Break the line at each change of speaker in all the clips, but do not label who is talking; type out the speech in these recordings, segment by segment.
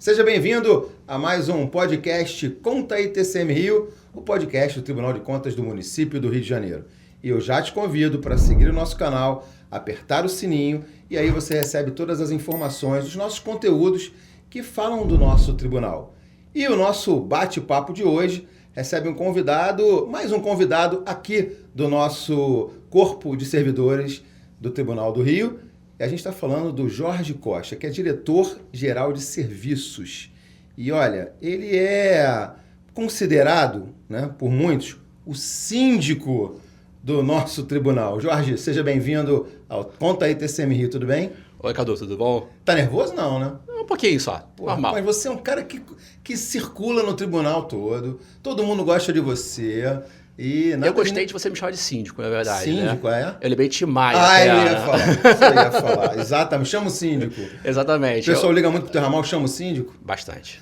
Seja bem-vindo a mais um podcast Conta aí TCM Rio, o podcast do Tribunal de Contas do município do Rio de Janeiro. E eu já te convido para seguir o nosso canal, apertar o sininho e aí você recebe todas as informações dos nossos conteúdos que falam do nosso tribunal. E o nosso bate-papo de hoje recebe um convidado, mais um convidado aqui do nosso corpo de servidores do Tribunal do Rio. E a gente está falando do Jorge Costa, que é diretor-geral de serviços. E olha, ele é considerado, né, por muitos, o síndico do nosso tribunal. Jorge, seja bem-vindo ao Conta aí TCM Rio, tudo bem?
Oi, Cadu, tudo bom?
Tá nervoso não, né?
Um pouquinho só, normal.
Mas você é um cara que circula no tribunal todo mundo gosta de você. E
eu gostei de você me chamar de síndico, na verdade.
Síndico,
né?
é?
Eu lembrei de Maia.
Eu ia falar. Isso eu ia falar. Exatamente. Chama o síndico.
Exatamente.
O pessoal liga muito pro teu ramal, chama o síndico?
Bastante.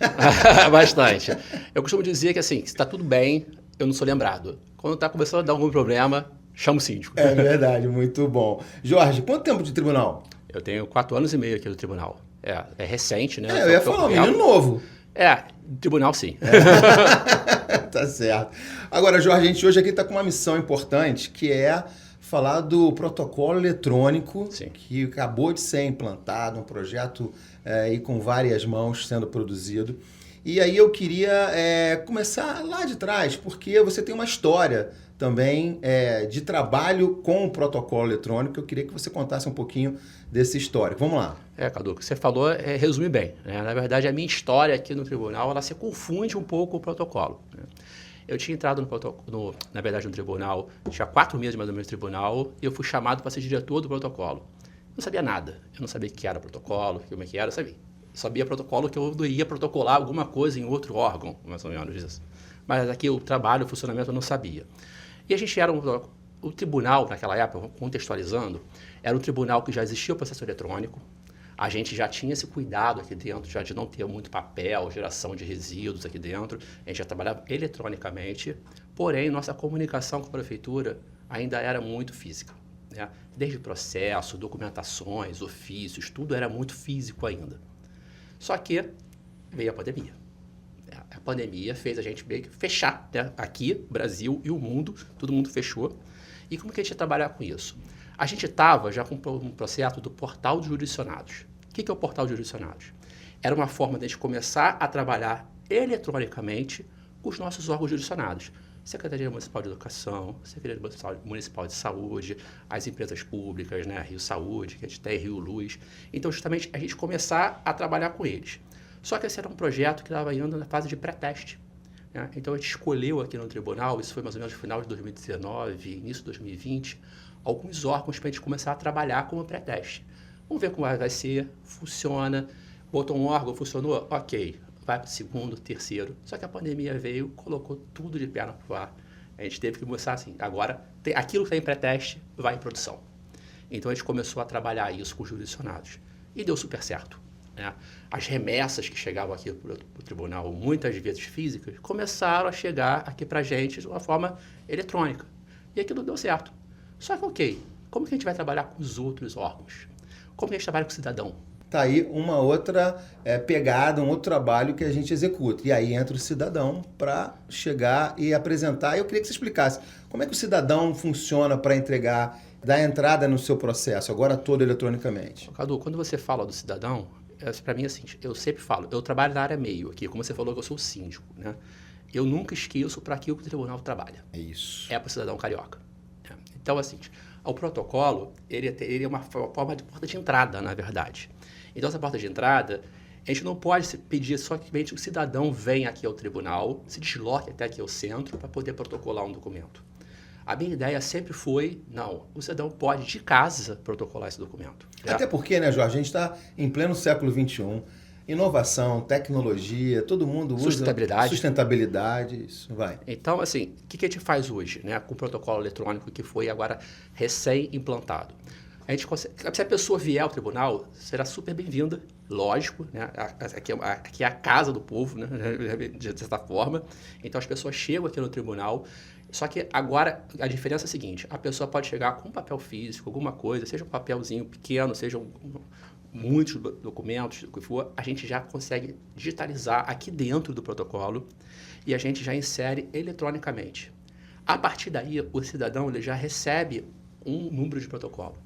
Bastante. Eu costumo dizer que, assim, se tá tudo bem, eu não sou lembrado. Quando tá começando a dar algum problema, chama o síndico.
É verdade, muito bom. Jorge, quanto tempo de tribunal?
Eu tenho 4 anos e meio aqui no tribunal. É recente, né?
Eu ia falar, um menino novo.
Tribunal sim.
Tá certo. Agora, Jorge, a gente hoje aqui está com uma missão importante, que é falar do protocolo eletrônico, sim, que acabou de ser implantado, um projeto e com várias mãos sendo produzido. E aí eu queria começar lá de trás, porque você tem uma história também de trabalho com o protocolo eletrônico. Eu queria que você contasse um pouquinho dessa história. Vamos lá.
Cadu, o que você falou resume bem. Né? Na verdade, a minha história aqui no tribunal, ela se confunde um pouco com o protocolo. Né? Eu tinha entrado no tribunal, tinha 4 meses mais ou menos no tribunal, e eu fui chamado para ser diretor do protocolo. Eu não sabia nada. Eu não sabia o que era protocolo, como é que era, eu sabia protocolo que eu ia protocolar alguma coisa em outro órgão, mais ou menos isso. Mas aqui o trabalho, o funcionamento eu não sabia. E a gente era o tribunal, naquela época, contextualizando, era um tribunal que já existia o processo eletrônico, a gente já tinha esse cuidado aqui dentro, já de não ter muito papel, geração de resíduos aqui dentro, a gente já trabalhava eletronicamente, porém, nossa comunicação com a prefeitura ainda era muito física. Né? Desde processo, documentações, ofícios, tudo era muito físico ainda. Só que veio a pandemia. A pandemia fez a gente meio que fechar, né? Aqui, Brasil e o mundo, todo mundo fechou. E como que a gente ia trabalhar com isso? A gente estava já com um processo do portal de jurisdicionados. O que é o portal de jurisdicionados? Era uma forma de a gente começar a trabalhar eletronicamente com os nossos órgãos jurisdicionados. Secretaria Municipal de Educação, Secretaria Municipal de Saúde, as empresas públicas, né? Rio Saúde, que a gente tem Rio Luz. Então, justamente, a gente começar a trabalhar com eles. Só que esse era um projeto que estava indo na fase de pré-teste. Né? Então, a gente escolheu aqui no tribunal, isso foi mais ou menos no final de 2019, início de 2020, alguns órgãos para a gente começar a trabalhar como pré-teste. Vamos ver como vai ser, funciona, botou um órgão, funcionou, ok, vai para o segundo, terceiro. Só que a pandemia veio, colocou tudo de perna para o ar. A gente teve que começar assim, agora, aquilo que está em pré-teste vai em produção. Então, a gente começou a trabalhar isso com os jurisdicionados. E deu super certo. Né? As remessas que chegavam aqui para o tribunal, muitas vezes físicas, começaram a chegar aqui para a gente de uma forma eletrônica. E aquilo deu certo. Só que, ok, como que a gente vai trabalhar com os outros órgãos? Como que a gente trabalha com o cidadão?
Tá aí uma outra pegada, um outro trabalho que a gente executa. E aí entra o cidadão para chegar e apresentar. Eu queria que você explicasse como é que o cidadão funciona para entregar, dar entrada no seu processo, agora todo eletronicamente.
Cadu, quando você fala do cidadão, para mim, assim, eu sempre falo, eu trabalho na área meio aqui, como você falou que eu sou o síndico, né? Eu nunca esqueço para aquilo que o tribunal trabalha.
É isso.
É para o cidadão carioca. Né? Então, assim, o protocolo, ele é uma forma de porta de entrada, na verdade. Então, essa porta de entrada, a gente não pode pedir somente que o cidadão venha aqui ao tribunal, se desloque até aqui ao centro para poder protocolar um documento. A minha ideia sempre foi, não, o cidadão pode de casa protocolar esse documento.
Até porque, né, Jorge, a gente está em pleno século XXI, inovação, tecnologia, todo mundo usa... Sustentabilidade, isso vai.
Então, assim, o que a gente faz hoje, né, com o protocolo eletrônico que foi agora recém-implantado? Se a pessoa vier ao tribunal, será super bem-vinda, lógico, né? Aqui é a casa do povo, né? De certa forma. Então, as pessoas chegam aqui no tribunal. Só que agora a diferença é a seguinte, a pessoa pode chegar com um papel físico, alguma coisa, seja um papelzinho pequeno, seja muitos documentos, o que for, a gente já consegue digitalizar aqui dentro do protocolo e a gente já insere eletronicamente. A partir daí, o cidadão ele já recebe um número de protocolo.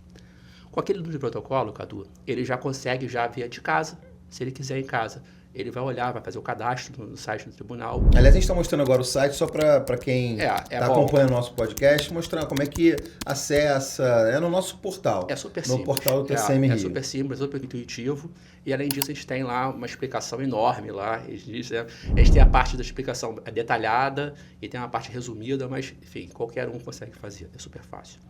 Com aquele número de protocolo, Cadu, ele já consegue já ver de casa, se ele quiser em casa. Ele vai olhar, vai fazer o cadastro no site do tribunal.
Aliás, a gente está mostrando agora o site só para quem está acompanhando o nosso podcast, mostrando como é que acessa, no nosso portal.
É super simples.
No portal do TCM Rio.
É super simples, é super intuitivo. E além disso, a gente tem lá uma explicação enorme lá. A gente tem a parte da explicação detalhada e tem uma parte resumida, mas, enfim, qualquer um consegue fazer. É super fácil.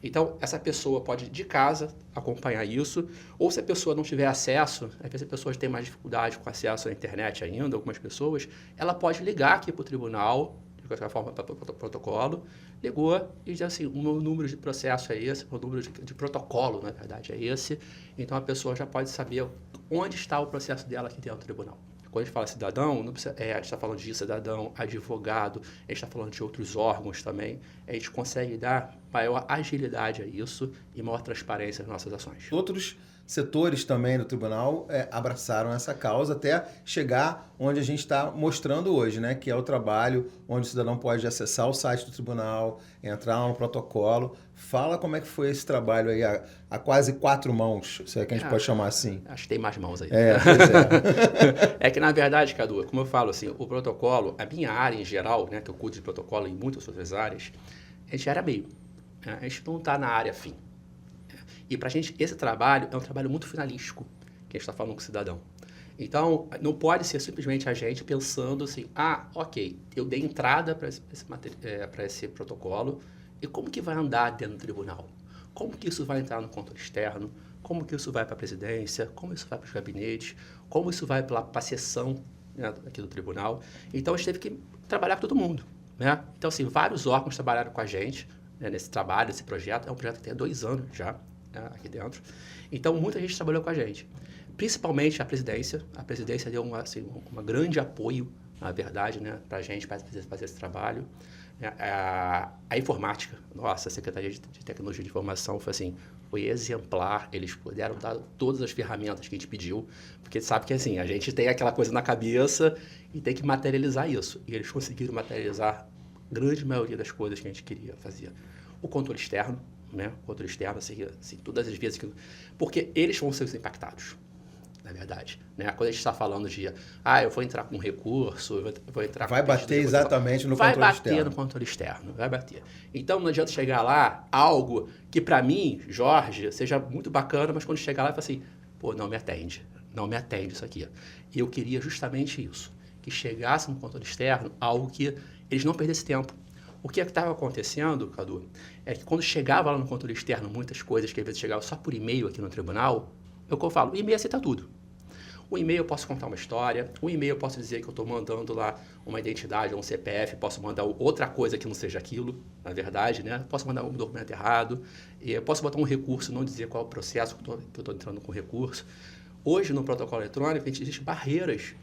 Então, essa pessoa pode, de casa, acompanhar isso, ou se a pessoa não tiver acesso, às vezes a pessoa tem mais dificuldade com acesso à internet ainda, algumas pessoas, ela pode ligar aqui para o tribunal, de qualquer forma, para o protocolo, ligou e diz assim, o meu número de processo é esse, o meu número de protocolo, na verdade, é esse, então a pessoa já pode saber onde está o processo dela aqui dentro do tribunal. Quando a gente fala cidadão, não precisa, a gente está falando de cidadão, advogado, a gente está falando de outros órgãos também. A gente consegue dar maior agilidade a isso e maior transparência nas nossas ações.
Outros setores também do tribunal abraçaram essa causa até chegar onde a gente está mostrando hoje, né? Que é o trabalho onde o cidadão pode acessar o site do tribunal, entrar lá no protocolo. Fala como é que foi esse trabalho aí a quase 4 mãos, se é que a gente pode chamar assim.
Acho que tem mais mãos aí.
Pois
É que, na verdade, Cadu, como eu falo, assim, o protocolo, a minha área em geral, né, que eu cuido de protocolo em muitas outras áreas, a gente era meio. Né? A gente não está na área fim. E para a gente, esse trabalho é um trabalho muito finalístico, que a gente está falando com o cidadão. Então, não pode ser simplesmente a gente pensando assim, ok, eu dei entrada para esse protocolo, e como que vai andar dentro do tribunal? Como que isso vai entrar no controle externo? Como que isso vai para a presidência? Como isso vai para os gabinetes? Como isso vai para a sessão, né, aqui do tribunal? Então, a gente teve que trabalhar com todo mundo. Né? Então, assim, vários órgãos trabalharam com a gente, né, nesse trabalho, nesse projeto. É um projeto que tem 2 anos já, né, aqui dentro. Então, muita gente trabalhou com a gente. Principalmente a presidência. A presidência deu um grande apoio, na verdade, né, para a gente, para fazer esse trabalho. A informática, nossa, a Secretaria de Tecnologia de Informação foi exemplar, eles puderam dar todas as ferramentas que a gente pediu, porque sabe que assim, a gente tem aquela coisa na cabeça e tem que materializar isso, e eles conseguiram materializar a grande maioria das coisas que a gente queria fazer. O controle externo, né? O controle externo, assim, todas as vezes que... Porque eles vão ser os impactados. Na verdade, né? Quando a gente está falando de, eu vou entrar com recurso, eu vou entrar com...
Vai bater exatamente no controle externo.
Vai bater no controle externo, vai bater. Então, não adianta chegar lá, algo que para mim, Jorge, seja muito bacana, mas quando chegar lá, eu falo assim, não me atende isso aqui. E eu queria justamente isso, que chegasse no controle externo, algo que eles não perdessem tempo. O que estava acontecendo, Cadu, é que quando chegava lá no controle externo, muitas coisas que às vezes chegavam só por e-mail aqui no tribunal, é o que eu falo, o e-mail aceita tudo. O e-mail eu posso contar uma história, o e-mail eu posso dizer que eu estou mandando lá uma identidade, um CPF, posso mandar outra coisa que não seja aquilo, na verdade, né? Posso mandar um documento errado, eu posso botar um recurso e não dizer qual é o processo que eu estou entrando com o recurso. Hoje, no protocolo eletrônico, existem barreiras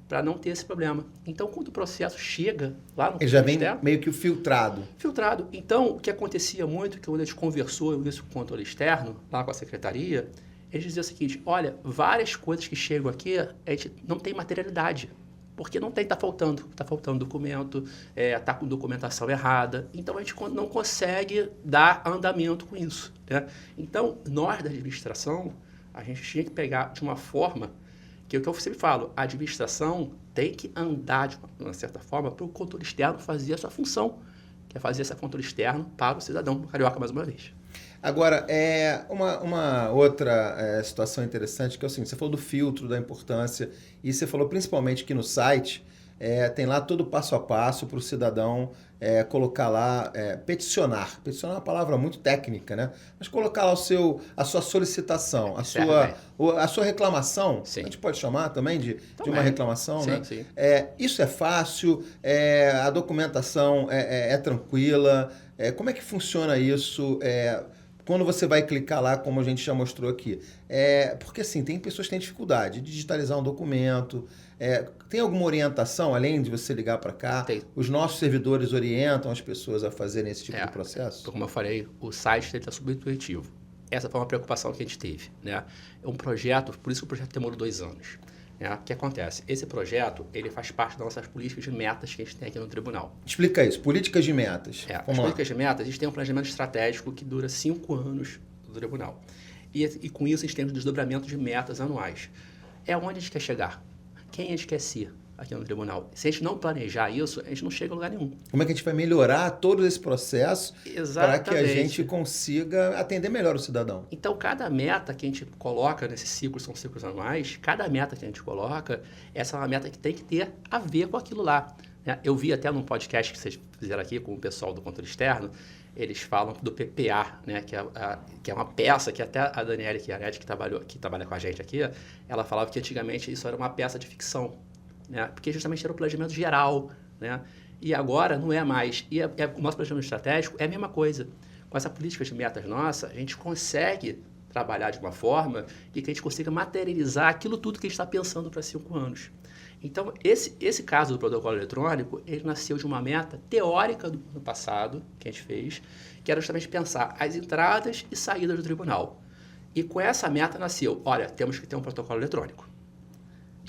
para não ter esse problema. Então, quando o processo chega lá no...
Ele já vem meio que filtrado.
Filtrado. Então, o que acontecia muito, que quando a gente conversou isso com o controle externo, lá com a secretaria, eles diziam o seguinte, olha, várias coisas que chegam aqui, a gente não tem materialidade, porque não tem, está faltando documento, está com documentação errada, então a gente não consegue dar andamento com isso. Né? Então, nós da administração, a gente tinha que pegar de uma forma, que é o que eu sempre falo, a administração tem que andar de uma certa forma para o controle externo fazer a sua função, que é fazer esse controle externo para o cidadão carioca mais uma vez.
Agora, uma outra situação interessante, que é o seguinte, você falou do filtro, da importância, e você falou principalmente que no site tem lá todo o passo a passo para o cidadão colocar lá, peticionar. Peticionar é uma palavra muito técnica, né? Mas colocar lá a sua solicitação, a sua reclamação, sim. A gente pode chamar também de uma reclamação, sim, né? Sim. Isso é fácil, a documentação é tranquila, como é que funciona isso? Quando você vai clicar lá, como a gente já mostrou aqui. Porque assim, tem pessoas que têm dificuldade de digitalizar um documento. Tem alguma orientação, além de você ligar para cá? Tem. Os nossos servidores orientam as pessoas a fazerem esse tipo de processo?
Como eu falei, o site está super intuitivo. essa foi uma preocupação que a gente teve, né? É um projeto, por isso que o projeto demorou 2 anos. Né? O que acontece? Esse projeto, ele faz parte das nossas políticas de metas que a gente tem aqui no tribunal.
Explica isso, políticas de metas.
As políticas de metas, a gente tem um planejamento estratégico que dura 5 anos do tribunal. E com isso a gente tem um desdobramento de metas anuais. É onde a gente quer chegar. Quem a gente quer ser aqui no tribunal. Se a gente não planejar isso, a gente não chega a lugar nenhum.
Como é que a gente vai melhorar todo esse processo para que a gente consiga atender melhor o cidadão?
Então, cada meta que a gente coloca nesses ciclos, são ciclos anuais, cada meta que a gente coloca, essa é uma meta que tem que ter a ver com aquilo lá. Né? Eu vi até num podcast que vocês fizeram aqui com o pessoal do controle externo, eles falam do PPA, né? que é uma peça que até a Daniela Chiaretti, que trabalha com a gente aqui, ela falava que antigamente isso era uma peça de ficção. Né? Porque justamente era o planejamento geral, né? E agora não é mais. E o nosso planejamento estratégico é a mesma coisa. Com essa política de metas nossa, a gente consegue trabalhar de uma forma que a gente consiga materializar aquilo tudo que a gente está pensando para 5 anos. Então, esse caso do protocolo eletrônico, ele nasceu de uma meta teórica do ano passado, que a gente fez, que era justamente pensar as entradas e saídas do tribunal. E com essa meta nasceu, olha, temos que ter um protocolo eletrônico.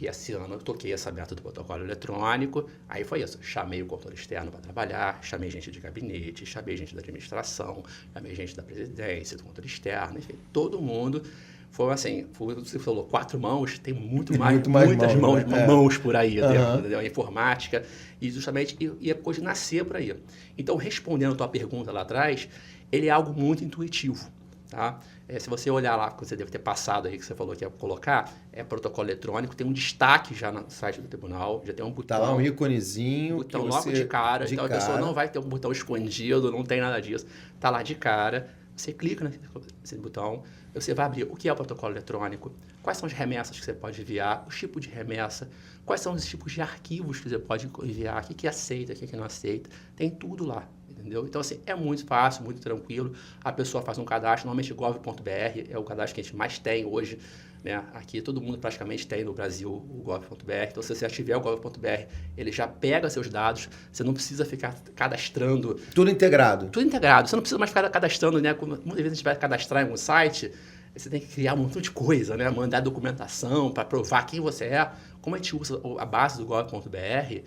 E esse ano eu toquei essa meta do protocolo eletrônico, aí foi isso, chamei o controle externo para trabalhar, chamei gente de gabinete, chamei gente da administração, chamei gente da presidência, do controle externo, enfim, todo mundo. Foi assim, você falou 4 mãos, tem muitas mãos por aí, entendeu? A informática, e justamente ia coisa nascer por aí. Então, respondendo a tua pergunta lá atrás, ele é algo muito intuitivo, tá? Se você olhar lá, que você deve ter passado aí, que você falou que ia colocar, protocolo eletrônico, tem um destaque já no site do tribunal, já tem um botão.
Tá lá um íconezinho.
Botão logo de cara, então a pessoa não vai ter um botão escondido, não tem nada disso. Tá lá de cara, você clica nesse botão, você vai abrir o que é o protocolo eletrônico, quais são as remessas que você pode enviar, o tipo de remessa, quais são os tipos de arquivos que você pode enviar, o que aceita, o que não aceita, tem tudo lá. Entendeu? Então, assim, é muito fácil, muito tranquilo. A pessoa faz um cadastro, normalmente gov.br é o cadastro que a gente mais tem hoje. Né? Aqui todo mundo praticamente tem no Brasil o gov.br. Então, se você ativar o gov.br, ele já pega seus dados. Você não precisa ficar cadastrando.
Tudo integrado.
Tudo integrado. Você não precisa mais ficar cadastrando, né? Muitas vezes a gente vai cadastrar em um site, você tem que criar um montão de coisa, né? Mandar documentação para provar quem você é. Como a gente usa a base do gov.br,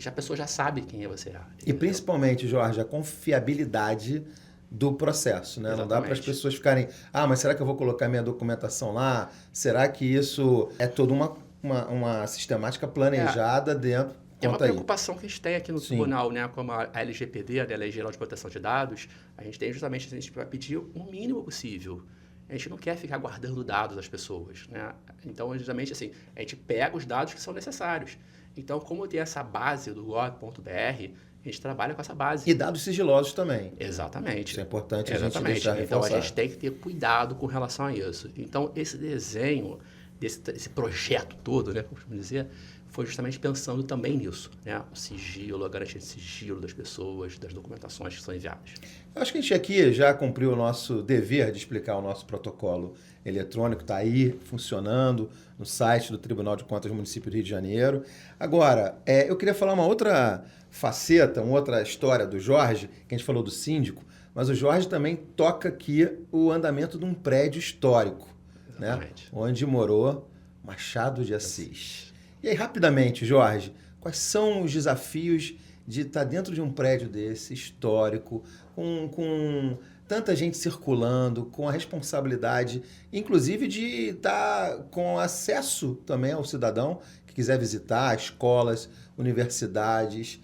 a pessoa já sabe quem você é.
E principalmente, Jorge, a confiabilidade do processo, né? Exatamente. Não dá para as pessoas ficarem, mas será que eu vou colocar minha documentação lá? Será que isso é toda uma sistemática planejada dentro?
É uma preocupação que a gente tem aqui no tribunal, né? Como a LGPD, a Lei Geral de Proteção de Dados, a gente tem justamente, a gente vai pedir o mínimo possível. A gente não quer ficar guardando dados das pessoas, né? Então, justamente assim, a gente pega os dados que são necessários. Então, como tem essa base do gov.br, a gente trabalha com essa base.
E dados sigilosos também.
Exatamente.
Isso é importante a gente deixar reforçado.
Então, a gente tem que ter cuidado com relação a isso. Então, esse desenho, esse projeto todo, né, como dizer, foi justamente pensando também nisso, né? O sigilo, a garantia de sigilo das pessoas, das documentações que são enviadas.
Eu acho que a gente aqui já cumpriu o nosso dever de explicar o nosso protocolo eletrônico, está aí funcionando no site do Tribunal de Contas do Município do Rio de Janeiro. Agora, eu queria falar uma outra faceta, uma outra história do Jorge, que a gente falou do síndico, mas o Jorge também toca aqui o andamento de um prédio histórico, né? Onde morou Machado de Assis. E aí, rapidamente, Jorge, quais são os desafios de estar dentro de um prédio desse, histórico, com tanta gente circulando, com a responsabilidade, inclusive de estar com acesso também ao cidadão que quiser visitar escolas, universidades,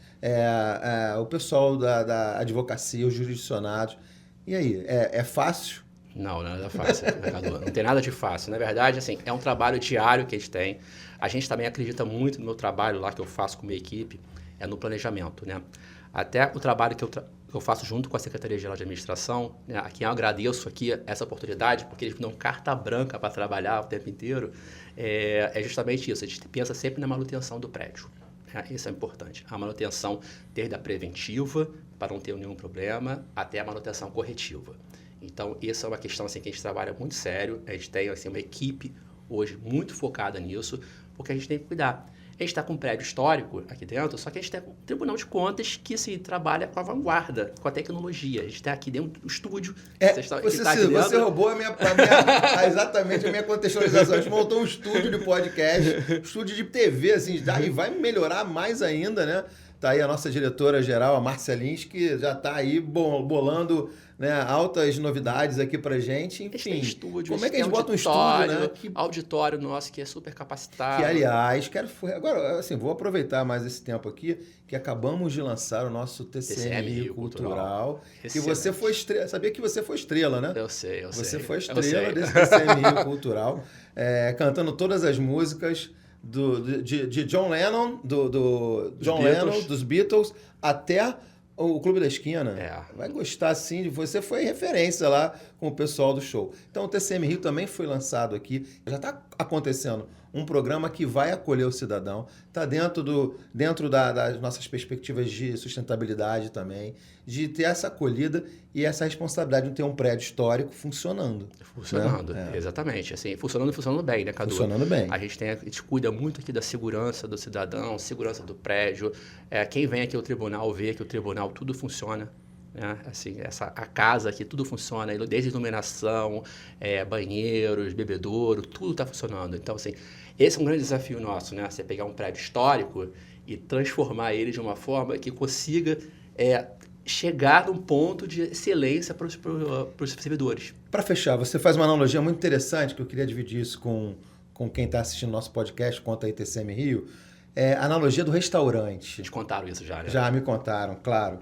o pessoal da advocacia, os jurisdicionados. E aí, é fácil?
Não, nada fácil, não tem nada de fácil. Na verdade, assim, é um trabalho diário que a gente tem. A gente também acredita muito no meu trabalho lá que eu faço com a minha equipe, no planejamento, né? Até o trabalho que eu faço junto com a Secretaria Geral de Administração, né, a quem eu agradeço aqui essa oportunidade, porque eles me dão carta branca para trabalhar o tempo inteiro, é justamente isso. A gente pensa sempre na manutenção do prédio. Isso é importante. A manutenção desde a preventiva, para não ter nenhum problema, até a manutenção corretiva. Então, essa é uma questão assim, que a gente trabalha muito sério. A gente tem assim, uma equipe hoje muito focada nisso, porque a gente tem que cuidar. A gente está com um prédio histórico aqui dentro, só que a gente tem um Tribunal de Contas que assim, trabalha com a vanguarda, com a tecnologia. A gente está aqui dentro do estúdio.
Você roubou exatamente a minha contextualização. A gente montou um estúdio de podcast, estúdio de TV, assim, e vai melhorar mais ainda, né? Tá aí a nossa diretora-geral, a Márcia Lins, que já está aí bolando, né, altas novidades aqui pra gente. Enfim,
estúdio,
como é que a gente bota um estúdio, né?
Auditório nosso que é super capacitado.
Que, aliás, agora, assim, vou aproveitar mais esse tempo aqui, que acabamos de lançar o nosso TCM Rio Cultural. Que você foi estrela. Sabia que você foi estrela, né?
Eu sei.
Você foi estrela desse TCM Rio Cultural, cantando todas as músicas de John Lennon, dos Beatles, até o Clube da Esquina. Vai gostar, sim. Você foi referência lá com o pessoal do show. Então, o TCM Rio também foi lançado aqui. Já está acontecendo um programa que vai acolher o cidadão. Está dentro das nossas perspectivas de sustentabilidade também, de ter essa acolhida e essa responsabilidade de ter um prédio histórico funcionando.
Né? Exatamente. Assim, funcionando bem, né, Cadu?
Funcionando bem.
A gente cuida muito aqui da segurança do cidadão, segurança do prédio. Quem vem aqui ao tribunal vê que o tribunal tudo funciona. Assim, a casa aqui, tudo funciona, desde iluminação, banheiros, bebedouro, tudo está funcionando. Então, assim, esse é um grande desafio nosso, né? Você pegar um prédio histórico e transformar ele de uma forma que consiga chegar num ponto de excelência para os servidores. Para
fechar, você faz uma analogia muito interessante, que eu queria dividir isso com quem está assistindo nosso podcast, Conta aí TCM Rio. A analogia do restaurante.
Te contaram isso já, né?
Já me contaram, claro.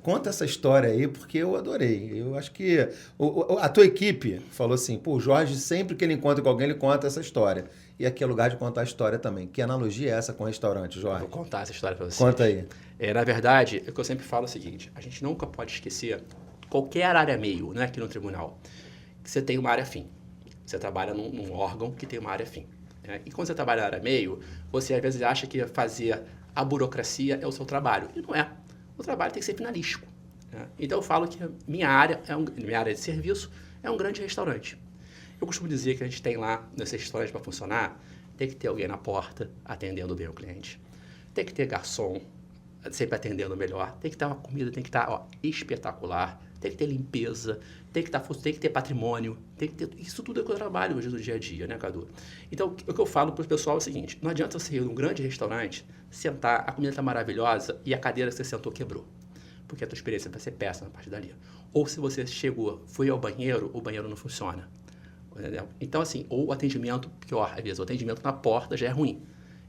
Conta essa história aí, porque eu adorei. Eu acho que a tua equipe falou assim, o Jorge, sempre que ele encontra com alguém, ele conta essa história. E aqui é lugar de contar a história também. Que analogia é essa com o restaurante, Jorge?
Eu vou contar essa história para você.
Conta aí.
Na verdade, o que eu sempre falo é o seguinte, a gente nunca pode esquecer qualquer área meio, né, aqui no tribunal, que você tem uma área fim. Você trabalha num órgão que tem uma área fim. E quando você trabalha na área meio, você às vezes acha que fazer a burocracia é o seu trabalho. E não é. O trabalho tem que ser finalístico. Então eu falo que minha área de serviço é um grande restaurante. Eu costumo dizer que a gente tem lá, nesse restaurante para funcionar, tem que ter alguém na porta atendendo bem o cliente. Tem que ter garçom sempre atendendo melhor. Tem que ter uma comida, tem que estar espetacular. Tem que ter limpeza, tem que ter patrimônio, tem que ter... Isso tudo é que eu trabalho hoje no dia a dia, né, Cadu? Então, o que eu falo para o pessoal é o seguinte, não adianta você ir num grande restaurante, sentar, a comida está maravilhosa e a cadeira que você sentou quebrou. Porque a tua experiência vai ser péssima na parte dali. Ou se você foi ao banheiro, o banheiro não funciona. Entendeu? Então, assim, ou o atendimento, pior, às vezes, o atendimento na porta já é ruim.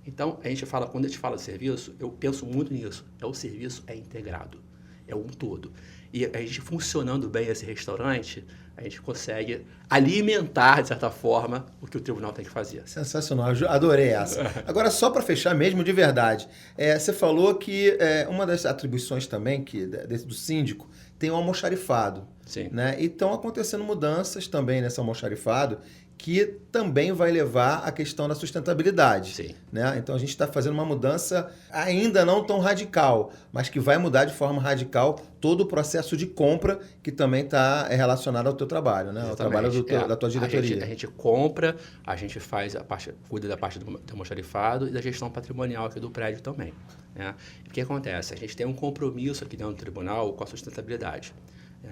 Então, quando a gente fala de serviço, eu penso muito nisso. O serviço é integrado, é um todo. E a gente funcionando bem esse restaurante, a gente consegue alimentar, de certa forma, o que o tribunal tem que fazer.
Sensacional, adorei essa. Agora, só para fechar mesmo, de verdade, você falou que uma das atribuições também do síndico tem o almoxarifado.
Sim.
Né? E estão acontecendo mudanças também nesse almoxarifado, que também vai levar à questão da sustentabilidade.
Sim.
Né? Então, a gente está fazendo uma mudança ainda não tão radical, mas que vai mudar de forma radical todo o processo de compra que também está relacionado ao teu trabalho, né? Ao trabalho da tua diretoria.
A gente compra, a gente cuida da parte do almoxarifado e da gestão patrimonial aqui do prédio também. Né? E o que acontece? A gente tem um compromisso aqui dentro do tribunal com a sustentabilidade.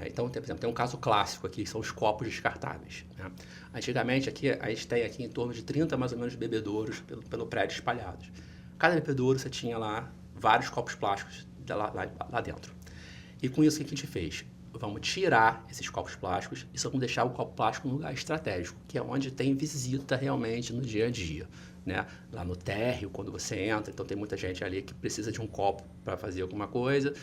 Então, por exemplo, tem um caso clássico aqui, que são os copos descartáveis. Né? Antigamente, a gente tem aqui em torno de 30, mais ou menos, bebedouros pelo prédio espalhados. Cada bebedouro você tinha lá vários copos plásticos lá dentro. E com isso, o que a gente fez? Vamos tirar esses copos plásticos e só vamos deixar o copo plástico num lugar estratégico, que é onde tem visita realmente no dia a dia. Né? Lá no térreo, quando você entra, então tem muita gente ali que precisa de um copo para fazer alguma coisa,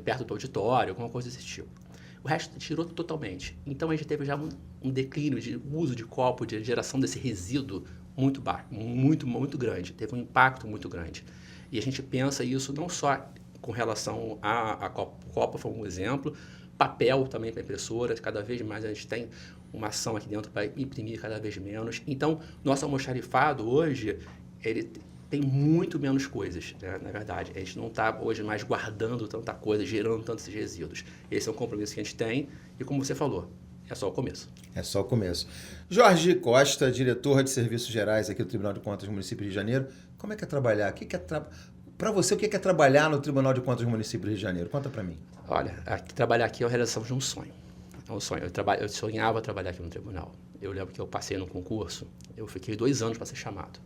perto do auditório, alguma coisa desse tipo. O resto tirou totalmente. Então, a gente teve já um declínio de uso de copo, de geração desse resíduo muito baixo, muito grande. Teve um impacto muito grande. E a gente pensa isso não só com relação a copo, foi um exemplo, papel também para impressora, cada vez mais a gente tem uma ação aqui dentro para imprimir cada vez menos. Então, nosso almoxarifado hoje, ele tem muito menos coisas, né? Na verdade. A gente não está hoje mais guardando tanta coisa, gerando tantos resíduos. Esse é um compromisso que a gente tem e, como você falou, é só o começo.
É só o começo. Jorge Costa, diretor de Serviços Gerais aqui do Tribunal de Contas do Município do Rio de Janeiro. Como é que é trabalhar? Para você, o que é trabalhar no Tribunal de Contas do Município do Rio de Janeiro? Conta para mim.
Olha, trabalhar aqui é a realização de um sonho. É um sonho. Eu sonhava trabalhar aqui no tribunal. Eu lembro que eu passei num concurso, eu fiquei 2 anos para ser chamado.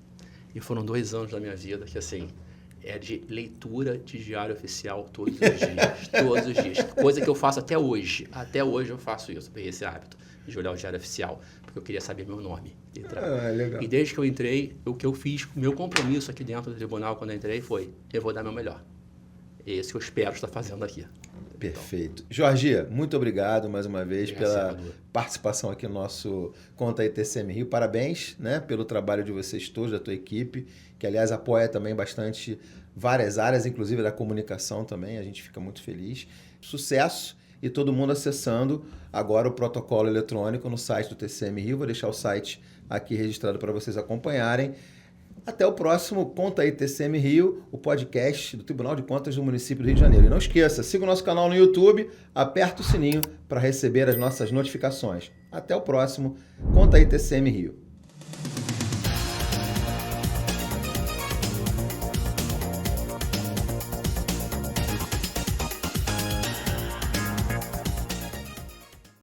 E foram 2 anos da minha vida que, assim, é de leitura de diário oficial todos os dias. Todos os dias. Coisa que eu faço até hoje. Até hoje eu faço isso, peguei esse hábito de olhar o diário oficial, porque eu queria saber meu nome.
Legal.
E desde que eu entrei, o que eu fiz, o meu compromisso aqui dentro do tribunal, quando eu entrei, foi: eu vou dar meu melhor. É isso que eu espero estar fazendo aqui.
Perfeito. Jorge, muito obrigado mais uma vez pela
Salvador.
participação aqui no nosso Conta aí TCM Rio. Parabéns, né, pelo trabalho de vocês todos, da tua equipe, que aliás apoia também bastante várias áreas, inclusive da comunicação também. A gente fica muito feliz. Sucesso e todo mundo acessando agora o protocolo eletrônico no site do TCM Rio. Vou deixar o site aqui registrado para vocês acompanharem. Até o próximo Conta aí TCM Rio, o podcast do Tribunal de Contas do Município do Rio de Janeiro. E não esqueça, siga o nosso canal no YouTube, aperta o sininho para receber as nossas notificações. Até o próximo Conta aí TCM Rio.